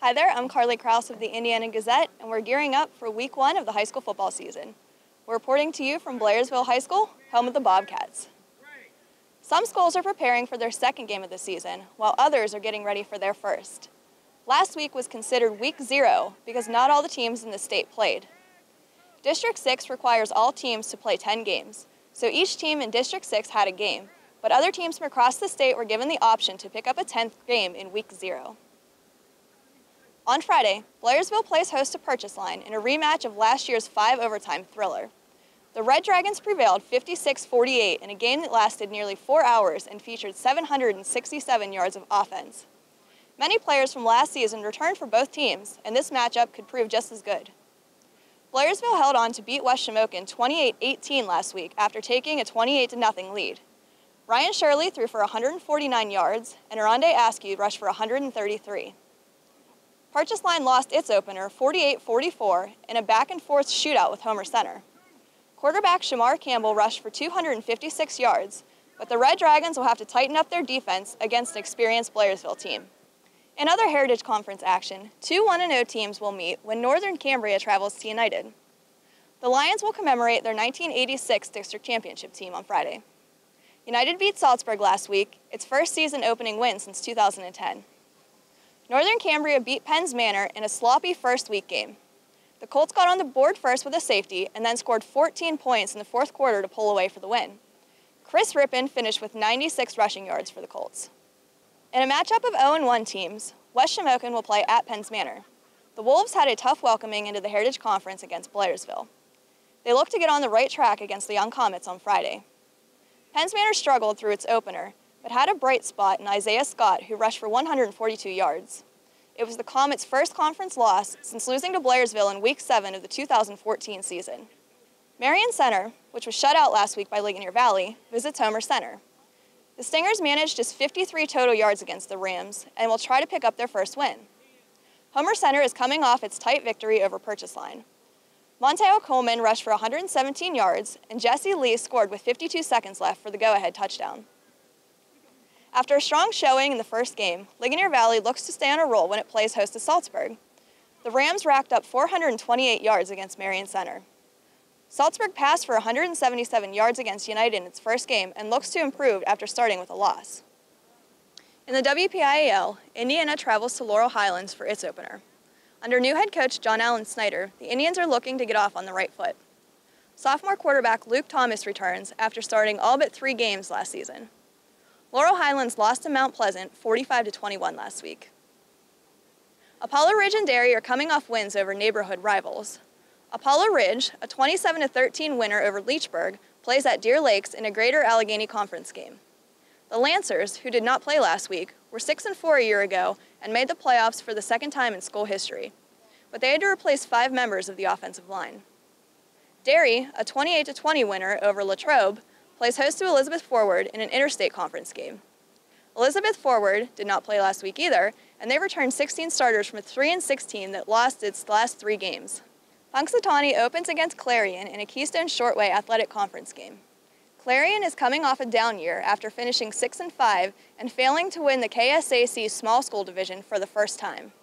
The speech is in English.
Hi there, I'm Krouse of the Indiana Gazette, and we're gearing up for week 1 of the high school football season. We're reporting to you from Blairsville High School, home of the Bobcats. Some schools are preparing for their second game of the season, while others are getting ready for their first. Last week was considered week 0 because not all the teams in the state played. District 6 requires all teams to play 10 games, so each team in District 6 had a game, but other teams from across the state were given the option to pick up a 10th game in week 0. On Friday, Blairsville plays host to Purchase Line in a rematch of last year's 5-overtime thriller. The Red Dragons prevailed 56-48 in a game that lasted nearly 4 hours and featured 767 yards of offense. Many players from last season returned for both teams, and this matchup could prove just as good. Blairsville held on to beat West Shamokin 28-18 last week after taking a 28-0 lead. Ryan Shirley threw for 149 yards, and Aronde Askew rushed for 133. Purchase Line lost its opener 48-44 in a back-and-forth shootout with Homer Center. Quarterback Shamar Campbell rushed for 256 yards, but the Red Dragons will have to tighten up their defense against an experienced Blairsville team. In other Heritage Conference action, 2 1-0 teams will meet when Northern Cambria travels to United. The Lions will commemorate their 1986 district championship team on Friday. United beat Salzburg last week, its first season opening win since 2010. Northern Cambria beat Penns Manor in a sloppy first-week game. The Colts got on the board first with a safety and then scored 14 points in the fourth quarter to pull away for the win. Chris Rippin finished with 96 rushing yards for the Colts. In a matchup of 0-1 teams, West Shamokin will play at Penns Manor. The Wolves had a tough welcoming into the Heritage Conference against Blairsville. They look to get on the right track against the Young Comets on Friday. Penns Manor struggled through its opener, but had a bright spot in Isaiah Scott, who rushed for 142 yards. It was the Comets' first conference loss since losing to Blairsville in Week 7 of the 2014 season. Marion Center, which was shut out last week by Ligonier Valley, visits Homer Center. The Stingers managed just 53 total yards against the Rams and will try to pick up their first win. Homer Center is coming off its tight victory over Purchase Line. Monteo Coleman rushed for 117 yards, and Jesse Lee scored with 52 seconds left for the go-ahead touchdown. After a strong showing in the first game, Ligonier Valley looks to stay on a roll when it plays host to Salzburg. The Rams racked up 428 yards against Marion Center. Salzburg passed for 177 yards against United in its first game and looks to improve after starting with a loss. In the WPIAL, Indiana travels to Laurel Highlands for its opener. Under new head coach John Allen Snyder, the Indians are looking to get off on the right foot. Sophomore quarterback Luke Thomas returns after starting all but 3 games last season. Laurel Highlands lost to Mount Pleasant 45-21 last week. Apollo Ridge and Derry are coming off wins over neighborhood rivals. Apollo Ridge, a 27-13 winner over Leechburg, plays at Deer Lakes in a Greater Allegheny Conference game. The Lancers, who did not play last week, were 6-4 a year ago and made the playoffs for the second time in school history, but they had to replace 5 members of the offensive line. Derry, a 28-20 winner over Latrobe, plays host to Elizabeth Forward in an interstate conference game. Elizabeth Forward did not play last week either, and they returned 16 starters from a 3-6 team that lost its last 3 games. Punxsutawney opens against Clarion in a Keystone Shortway Athletic Conference game. Clarion is coming off a down year after finishing 6-5 and failing to win the KSAC Small School Division for the first time.